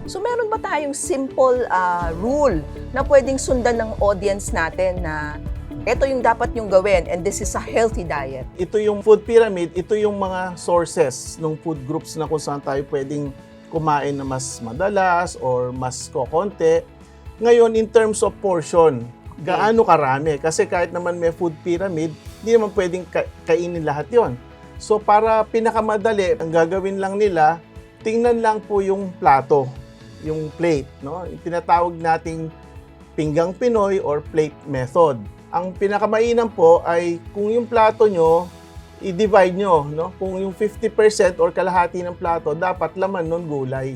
So meron ba tayong simple rule na pwedeng sundan ng audience natin na ito yung dapat yung gawin and this is a healthy diet? Ito yung food pyramid, ito yung mga sources ng food groups na kung saan tayo pwedeng kumain na mas madalas or mas kokonti. Ngayon, in terms of portion, gaano karami? Kasi kahit naman may food pyramid, hindi naman pwedeng kainin lahat yon. So para pinakamadali, ang gagawin lang nila, tingnan lang po yung plato, yung plate, no? Yung tinatawag nating pinggang Pinoy or plate method. Ang pinakamainam po ay kung yung plato nyo, i-divide nyo, no? Kung yung 50% or kalahati ng plato, dapat laman nun gulay.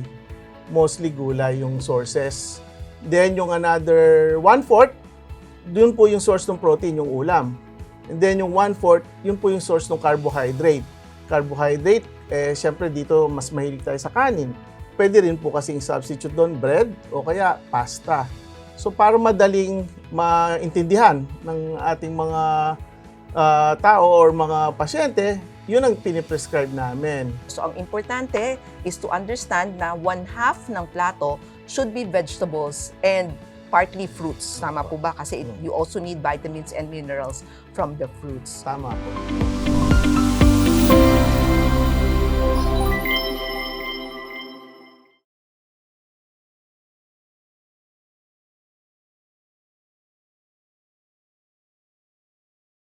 Mostly gulay yung sources. Then yung another 1/4, dun po yung source ng protein, yung ulam. And then yung 1/4, yun po yung source ng carbohydrate. Carbohydrate, syempre dito mas mahilig tayo sa kanin. Pwede rin po kasing substitute doon bread o kaya pasta. So para madaling maintindihan ng ating mga tao or mga pasyente, yun ang piniprescribe namin. So ang importante is to understand na 1/2 ng plato should be vegetables and partly fruits. Tama po ba? Kasi you also need vitamins and minerals from the fruits. Tama po.